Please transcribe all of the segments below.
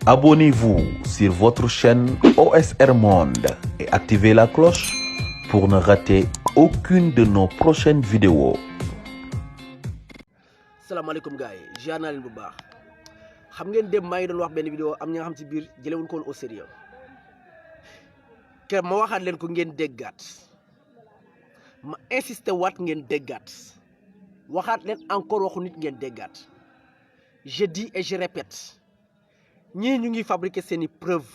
Abonnez-vous sur votre chaîne OSR Monde et activez la cloche pour ne rater aucune de nos prochaines vidéos. salaamaaleykum gars yi ziar naa leen bu baax xam ngeen dem maa ngi doon wax benn vidéo am ñi nga xam ci biir jëlewuñ ko woon au sérieux ke ma waxaat leen ko ngeen déggaat ma insisté waat ngeen déggaat waxaat leen encore waxu nit ngeen déggaat je dis et je répète ñii ñu ngi fabriquer seeni preuve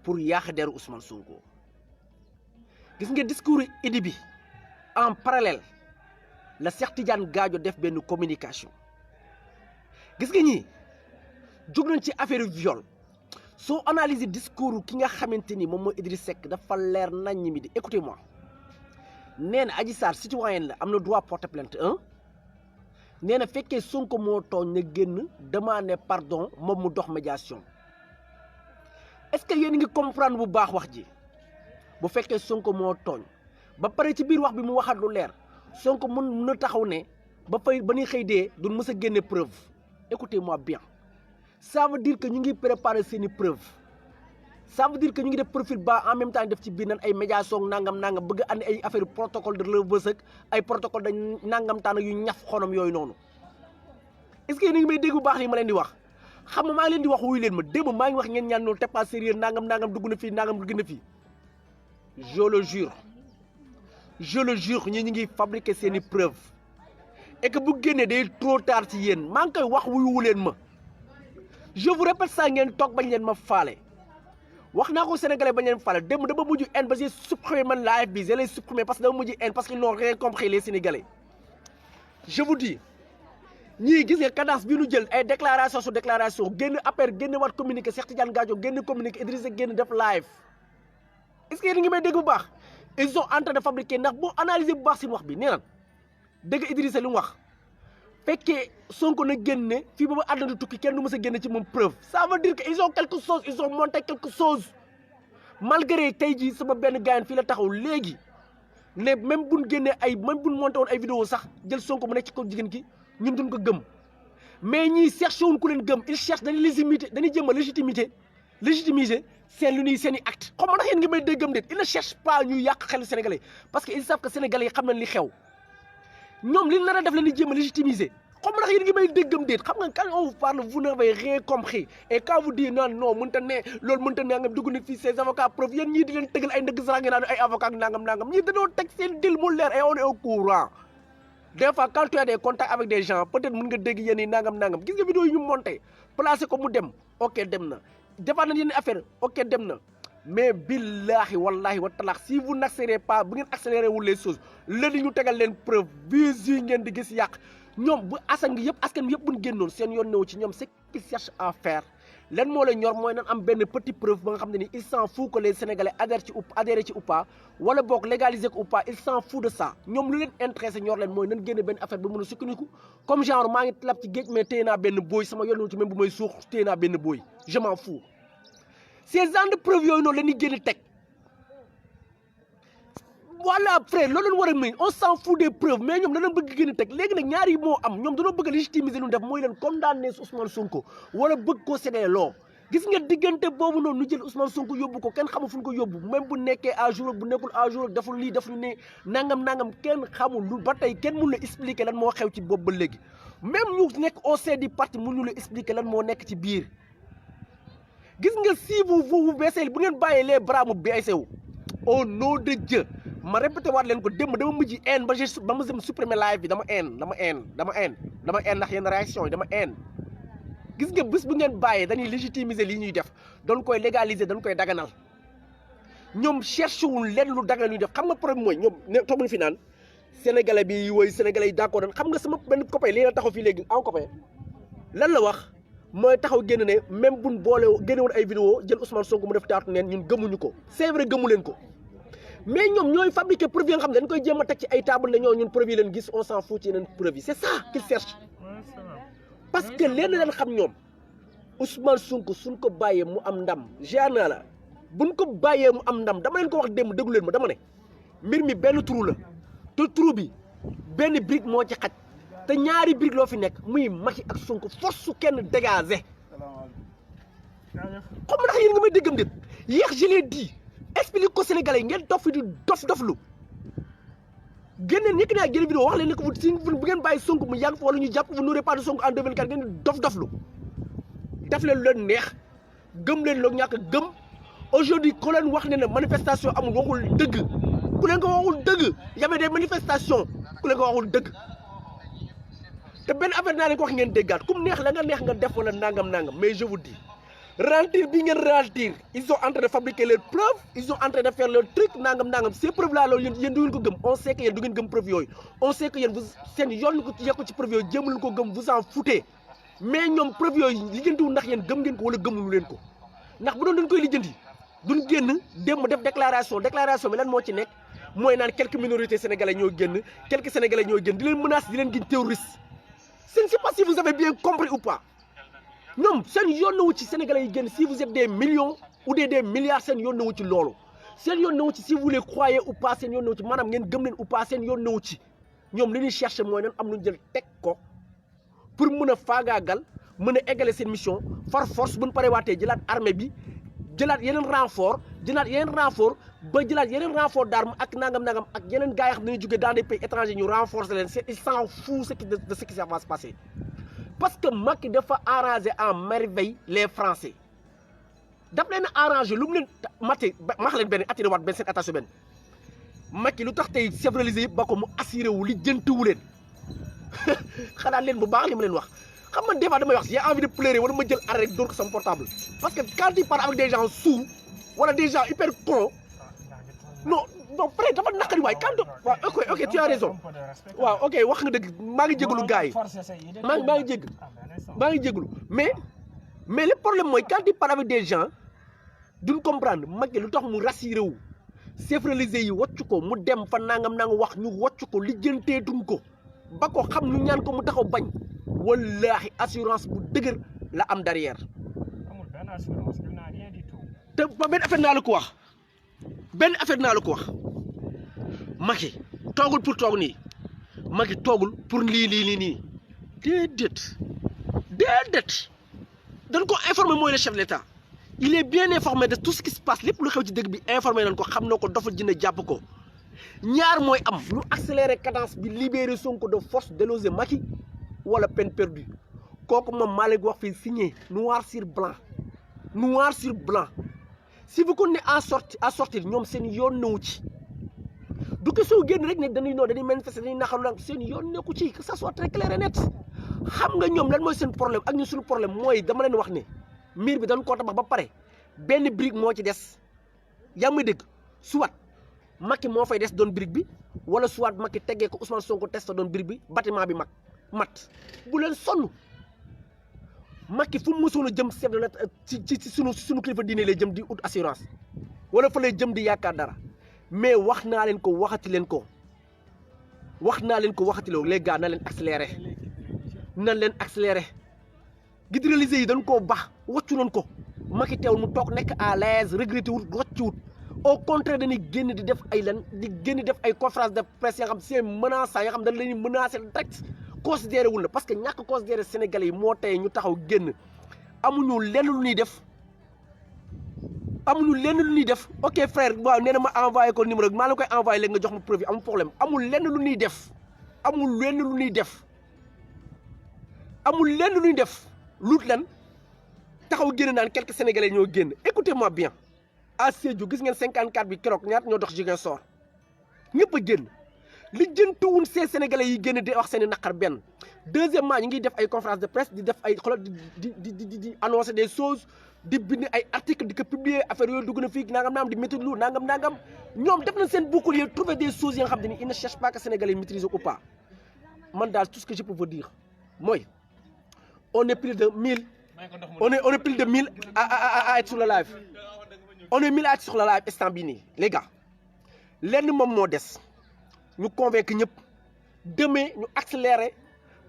pour yàq deru Ousmane Sonko gis nga discours Idi bi en parallèle la Cheikh Tidiane Gadio def benn communication gis nga ñii jóg nañ ci affaire viol soo analyser discours ki nga xamante ni moom mooy Idriss Seck dafa leer nañ mi di écoutez-moi nee na Adji Sarr citoyenne la am na droit porter plainte nee na fekkee Sonko moo tooñ na génn demander pardon moom mu dox médiation est-ce que yéen ngi comprendre bu baax wax ji bu fekkee Sonko moo tooñ ba pare ci biir wax bi mu waxaat lu leer Sonko mun na taxaw ne ba ñuy xëy dee duñ mës a génne preuve écoutez-moi bien ça veut dire que ñu ngi préparer seeni preuve ça veut dire que ñu ngi def profil bas en même temps def ci biir nan ay médiation nangam bëgg a andi ay affaire protocole de releveur ay protocole da nangam taan yu ñaf xonom yooyu noonu est-ce que yéen a ngi may dégg bu baax li ma leen di wax xam nga maa ngi leen di wax wuyu leen ma démb maa ngi wax ngeen ñaan noonu c'est pas sérieux nangam dugg na fii nangam dugg na fii je le jure ñi ñu ngi fabriquer seeni preuve et que bu génnee day trop tard ci yéen maa ngi koy wax wuyuwu leen ma je vous répète ça ngeen toog bañ leen ma faale wax naa ko sénégalais bañ leen faale démb dama mujj haine ba j'ai supprimé man live bi je l'ai supprimé parce que dama mujj haine parce qu'ils n'ont rien compris les sénégalais je vous dis ñii gis nga cadence bi ñu jël ay déclaration sur déclaration génn après génn waat communiqué Cheikh Tidiane Gadio génn communiqué Idrissa génn def live est-ce que yéen ngi may dégg bu baax ils sont en train de fabriquer ndax boo analyser bu baax si wax bi nee na dégg Idrissa li mu wax fekkee Sonko na génne fii ba ba àdduna tukki kenn du mës a génne ci moom preuve ça veut dire que ils ont quelque chose ils ont monté quelque chose malgré tey jii sama benn gaayan fii la taxaw léegi ne même buñ génnee même buñ monté woon ay vidéo sax jël Sonko mu nekk ci kaw jigéen ki ñun duñ ko gëm mais ñii cherché wuñ ku leen gëm ils cherchent dañuy jëm a légitimiser seen lu ñuy seen i acte xam nga ndax yéen ngi may déggam déet ils ne cherchent pas ñuy yàq xelu sénégalais parce que ils savent que sénégalais yi xam nañ li xew ñoom li nar a def la ñuy jéem a légitimiser xam nga ndax yéen ngi may déggam déet xam nga quand on vous parle vous n'avez rien compris et quand vous dites non mënta ne loolu mënta ne nga dugg na fii ces avocats preuve yéen ñii di leen tegal ay ndëgg sara ngeen naan ay avocat nangam ñii dañoo teg seen dil mu leer et on est au courant des fois quand tu as des contacts avec des gens peut-être mën nga dégg yéen yi nangam gis nga vidéo yi ñu monté placé ko mu dem ok dem na defaat nañ yenn affaire ok dem na mais billahi wallahi wa talaax si vous n'accélérez pas bu ngeen accéléré wul les choses léegi ñu tegal leen preuve vis yi ngeen di gis yàq ñoom bu askan bi yëpp buñ génnoon seen yoon newu ci ñoom ce qu'ils cherchent à faire len moo la ñor mooy nan am benn petit preuve ba nga xam ne ni il s'en fout que les sénégalais adhéré ci ou pas wala boog légaliser ko ou pas il s'en fout de ça ñoom lu leen intéressé ñor leen mooy nan génne benn affaire ba mën a sukkandiku comme genre maa ngi tlab ci géej mais téye naa benn booy sama yoon newu ci même bu may suux téye naa benn booy je m'en fous ces genres de preuves yooyu noonu la ñuy génn teg voilà frère loolu leen war a may on s'en fout des preuves mais ñoom dana bëgg génn teg léegi nag ñaar yi moo am ñoom dañoo bëgg a légitimiser lu def mooy leen condamner Ousmane Sonko wala bëgg koo séddee loo gis nga diggante boobu noonu ñu jël Ousmane Sonko yóbbu ko kenn xamul fu ñu ko yóbbu même bu nekkee à jour bu nekkul à jour deful lii deful ne nangam kenn xamul lu ba tey kenn mun la expliquer lan moo xew ci boobu ba léegi même ñu nekk au sein du parti mun ñu la expliquer lan moo nekk ci biir gis nga si vous baissez bu ngeen bàyyee les bras mu baissé wu au nom de Dieu ma répété waat leen ko démb dama mujj haine ba ma dem supprimer live bi dama haine ndax yenn réaction yi dama haine gis nga bés bu ngeen bàyyee dañuy légitimiser lii ñuy def dañ koy légaliser dañ koy daganal ñoom cherché wul leen lu daganal ñuy def xam nga problème mooy ñoom ne toog nañu fi naan sénégalais bi woy sénégalais yi d'accord xam nga sama benn copain lii la taxaw fii léegi en copain lan la wax mooy taxaw génn ne même buñ boole génne woon ay vidéo jël Ousmane Sonko mu def taatu neen ñun gëmuñu ko c'est vrai gëmu leen ko mais ñoom ñooy fabriquer preuve yi nga xam ne dañ koy jéem a teg ci ay table ne ñun preuve yi leen gis on s'en fout ci yeneen preuve yi c'est ça qu'ils cherchent parce que leen leen xam ñoom Ousmane Sonko suñ ko bàyyee mu am ndam géant naa la buñ ko bàyyee mu am ndam dama leen ko wax démb déglu leen ma dama ne mbir mi benn trou la te trou bi benn brique moo ci xaj te ñaari brique loo fi nekk muy Macky ak Sonko force su kenn dégagé xam ndax yéen nga may déggam déet yéex je l'ai dit explique ko Sénégalais ngeen dof fi di doflu génneen ñëkk naa génn vidéo wax leen ne ko bu ngeen bàyyi Sonko mu yàgg fa wala ñu jàpp vous n'aurez pas de Sonko en 2024 ngeen di doflu def leen lu leen neex gëm leen loo ñàkk gëm aujourd'hui ku leen wax ne ne manifestation amul waxul dëgg ku leen ko waxul dëgg y avait des manifestations ku leen ko waxul dëgg te benn affaire naa leen ko wax ngeen déggaat kum neex la nga neex nga def wala nangam mais je vous dis ralentir bi ngeen ralentir ils sont en train de fabriquer leurs preuves ils sont en train de faire leur truc nangam ces preuves là loolu yéen du ngeen ko gëm on sait que yéen du ngeen gëm preuve yooyu on sait que yéen vous seen yoon ko yekku ci preuve yooyu jéemul ko gëm vous en foutez mais ñoom preuve yooyu lijjantiwul ndax yéen gëm ngeen ko wala gëmulu leen ko ndax bu doon dañ koy lijjanti duñ génn dem def déclaration bi lan moo ci nekk mooy naan quelques minorités sénégalais ñoo génn quelques sénégalais ñoo génn di leen menace di leen giñ terroriste je ne sais pas si vous avez bien compris ou pas ñoom seen yoon na wu ci sénégalais yi génn si vous êtes des millions ou des milliards seen yoon na wu ci loolu seen yoon na wu ci si vous les croyez ou pas seen yoon na wu ci maanaam ngeen gëm leen ou pas seen yoon na wu ci ñoom li ñuy chercher mooy nan am lu ñu jël teg ko pour mën a faagaagal mën a égale seen mission par force bu ñu paree waatee jëlaat armée bi jëlaat yeneen renfort ba jëlaat yeneen renfort d'armes ak nangam ak yeneen gars yi xam ne dañuy jógee dans des pays étrangers ñu renforcer leen ils s'en foutent de ce qui va se passer parce que Macky dafa arranger en merveille les Français daf leen arranger lu mu leen maté max leen benn attiré waat benn seen attention benn Macky lu tax tey chef religieux yëpp ba ko mu assuré wu li jëntuwu leen xanaa leen bu baax li ma leen wax xam nga des fois damay wax j'ai envie de pleurer wala ma jël arrêt rek door ko sama portable parce que quand il parle avec des gens sourds wala des gens hyper cons non peut-être dafa naqari waay quand waaw ok tu as raison waaw ok wax nga dëgg maa ngi jégalu gars yi maa ngi jégalu mais le problème mooy quand il parle avec des gens duñ comprendre Macky lu tax mu rassuré wu chef religieux yi wàcc ko mu dem fa nangam wax ñu wàcc ko lijjanteetuñ ko ba ko xam ñu ñaan ko mu taxaw bañ wallaahi assurance bu dëgër la am derrière te ba benn affaire naa la ko wax Macky toogul pour toog nii Macky toogul pour lii nii déedéet dañ ko informé mooy le chef de l'État il est bien informé de tout ce qui se passe lépp lu xew ci dëgg bi informé nañ ko xam na ko dafa jënd jàpp ko ñaar mooy am ñu accélérer cadence bi libérer Sonko de force déloger Macky wala peine perdue kooku moom maa leen wax fii signé noir sur blanc si vous continuez à sortir ñoom seen yoon newu ci du ko soo génn rek ne dañuy manifester dañuy naxaru nag seen yoon nekku ci que ça soit très clair et net xam nga ñoom lan mooy seen problème ak ñun suñu problème mooy dama leen wax ne miir bi dañ koo tabax ba pare benn brique moo ci des yaa may dégg soit Macky moo fay des doon brique bi wala soit Macky teggee ko Ousmane Sonko tes fa doon brique bi bâtiment bi mat bu leen sonn Macky fu mu mësoon a jëm chef de l'État ci sunu kilifa diine lay jëm di ut assurance wala fa lay jëm di yaakaar dara mais wax naa leen ko waxati leen les gars na leen accéléré guide religieux yi dañ koo baax wàccu nañ ko Macky teewul mu toog nekk à l'aise regretté wut wàccuwut au contraire dañuy génn di def ay conférence de presse yoo xam c'est menaçant yoo xam dañ leen menacé direct considéré wul na parce que ñàkk considéré Sénégalais yi moo tey ñu taxaw génn amuñu lenn lu ñuy def ok frère waaw nee na ma envoyé ko numéro maa la koy envoyé léegi nga jox ma preuve amul problème amul lenn lu ñuy def luut lan taxaw génn naan quelques Sénégalais ñoo génn écoutez-moi bien à Sédhiou gis ngeen 54 bi keroog ñaata ñoo dox Ziguinchor ñëpp a génn li jëntuwun ces Sénégalais yi génn di wax seen i naqar benn deuxièmement ñu ngi def ay conférence de presse di def ay xoolal di annoncer des choses di bind ay articles di ko publier affaire yooyu dugg na fii nangam di méthode lu nangam ñoom def nañ seen bouclier trouver des choses yi nga xam ne ils ne cherchent pas que Sénégalais yi maîtriser ou pas man daal tout ce que je peux vous dire mooy on est plus de 1000 on est plus de 1000 à être sur le live on est 1000 à être sur le live instant bii nii les gars lenn moom moo des ñu convaincre ñëpp demee ñu accélérer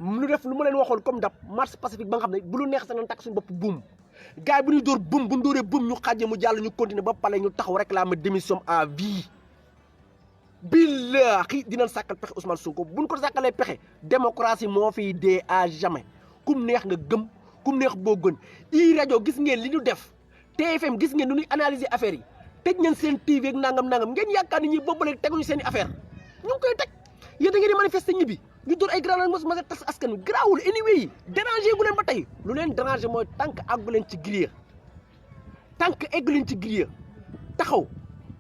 ñu def lu ma leen waxoon comme dab marche pacifique ba nga xam ne bu lu neex sax nañ takk suñu bopp buum gars yi bu ñuy dóor buum bu ñu dóoree buum ñu xàjjee mu jàll ñu continuer ba pare ñu taxaw réclamer démission à vie billaahi dinañ sàkkal pexe Ousmane Sonko buñ ko sàkkalee pexe démocratie moo fiy dee à jamais kum neex nga gëm kum neex boo gën i rajo gis ngeen li ñu def TFM gis ngeen nu ñuy analyser affaire yi tëj ngeen seen TV ak nangam ngeen yaakaar ni ñi boobu léegi teguñu seen i affaire ñu ngi koy teg yéen da ngeen di manifester ñibbi ñu doon ay grand mos a tas askan wi garaawul anyway déranger gu leen ba tey lu leen déranger mooy tant que àggu leen ci grille tant que eggu leen ci grille taxaw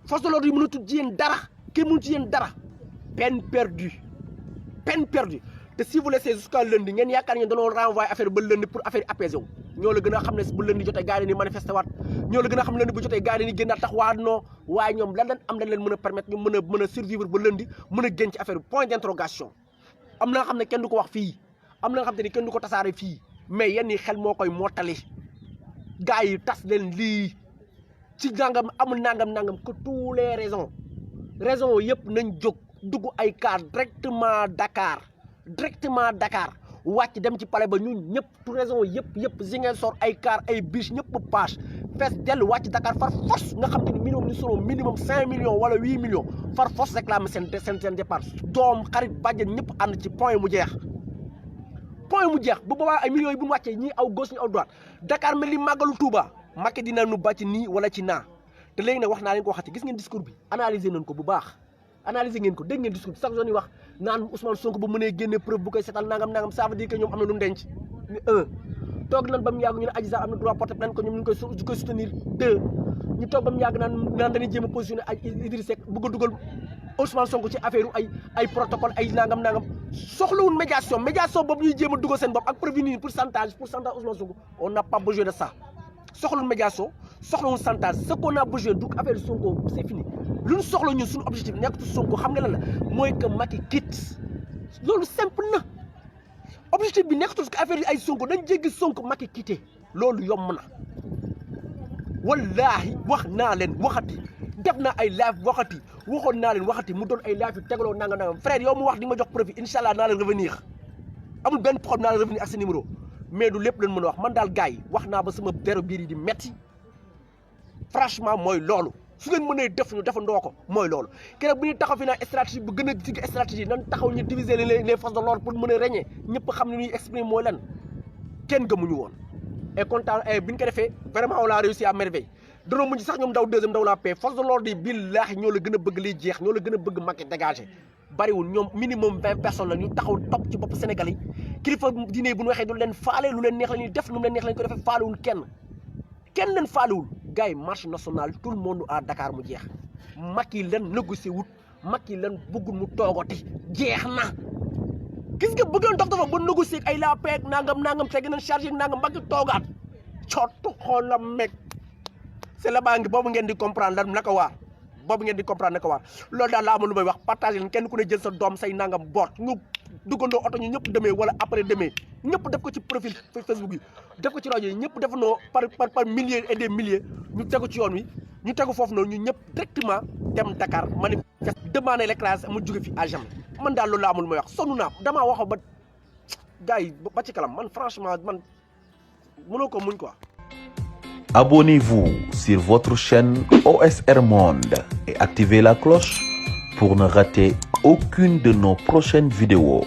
force de l'ordre yi mënatul ci yéen dara kenn mënu ci yéen dara peine perdue te si vous laissez jusqu'à lundi ngeen yaakaar ngeen dañoo renvoyer affaire ba lundi pour affaire apaisé wu ñoo la gën a xam ne bu lundi jotee gars yi ni manifesté waat ñoo la gën a xam ne lundi bu jotee gars yi ni génnaat tax waa non waaye ñoom lan lañ leen mën a permettre ñu mën a survivre ba lundi mën a génn ci affaire bi point d'interrogation am na nga xam ne kenn du ko wax fii am na nga xam te ni kenn du ko tasaare fii mais yenn yi xel moo koy mottali gars yi tas leen lii ci nangam amul nangam que tous les raisons yëpp nañ jóg dugg ay car directement Dakar wàcc dem ci palais ba ñun ñëpp tout raison yëpp Ziguinchor ay car ay bus ñëpp page fees dellu wàcc Dakar far force nga xam te ni minimum 5 millions wala 8 millions far force réclame seen départ doom xarit bàjjen ñëpp ànd ci point mu jeex bu boobaa ay millions yi bu ñu wàccee ñii aw gauche ñi aw droite Dakar mel ni màggalu Touba Macky dina nu bàcc nii wala ci naa te léegi nag wax naa leen ko waxati gis ngeen discours bi analyser nañ ko bu baax analyser ngeen ko dégg ngeen discours bi chaque jour yi wax naan Ousmane Sonko ba mënee génne preuve bu koy setal nangam ça veut dire que ñoom am na lu mu denc toog nañ ba mu yàgg ñu ne Adji Sarr am na droit porter plainte ko ñoom ñu koy soutenir 2 ñu toog ba mu yàgg naan dañuy jéem a positionné ay Idriss Seck bëgg a dugal Ousmane Sonko ci affaire ay protocole ay nangam soxlawul médiation boobu ñuy jéem a dugal seen bopp ak prévenir pourcentage Ousmane Sonko on n'a pas besoin de ça soxlawul médiation soxlawul chantage ce qu'on a besoin du affaire Sonko c'est fini lu ñu soxla ñun suñu objectif nekkatu Sonko xam nga lan la mooy que Macky quitte loolu simple na objectif bi nekkatul que affaire yi ay Sonko dañ jéggi Sonko Macky quitté loolu yomb na wallaahi wax naa leen waxati def naa ay live waxoon naa leen waxati mu doon ay live yu tegaloo nangam frère yow mu wax di ma jox profit incha allah naa leen revenir amul benn problème naa leen revenir ak sa numéro mais du lépp leen mën a wax man daal gars yi wax naa ba sama dero biir yi di metti franchement mooy loolu su ngeen mënee def ñu defandoo ko mooy loolu keroog bu ñuy taxaw fi naa stratégie bu gën a digg stratégie nan taxaw ñu diviser les forces de l'ordre pour mën a régner ñëpp xam ne ñuy exprimer mooy lan kenn gëmuñu woon et content bi ñu ko defee vraiment on a réussi à merveille danoo mujj sax ñoom daw deuxième daw la paix force de l'ordre yi billaahi ñoo la gën a bëgg liy jeex ñoo la gën a bëgg Macky dégagé bariwul ñoom minimum 20 personnes la ñu taxaw topp ci bopp Sénégal yi kilifa diine bu ñu waxee du leen faale lu leen neex la ñuy def lu mu leen neex la ñu ko defee faalewul kenn leen faalewul gars yi marche nationale tout le monde à Dakar mu jeex Macky leen négocié wut Macky leen bëggul mu toogati jeex na gis nga bëggoon dox dafa ba négocier ay la paix nangam fekk nañ chargé nangam Macky toogaat cottu xoolam meg c'est la baa ngi boobu ngeen di comprendre lan naka waar loolu daal la amul lu may wax partage leen kenn ku ne jël sa doom say nangam boot ñu duggandoo oto ñu ñëpp demee wala après demee ñëpp def ko ci profil Facebook yi def ko ci rajo yi ñëpp defandoo par milliers et des milliers ñu tegu ci yoon wi ñu tegu foofu noonu ñu ñëpp directement dem Dakar manifeste demander l'écrasé mu jóge fi à jamais man daal loolu la amul lu may wax sonn naa damaa wax ba gars yi ba ci kalam man franchement man mënoo ko muñ quoi. Abonnez-vous sur votre chaîne OSR Monde et activez la cloche pour ne rater aucune de nos prochaines vidéos.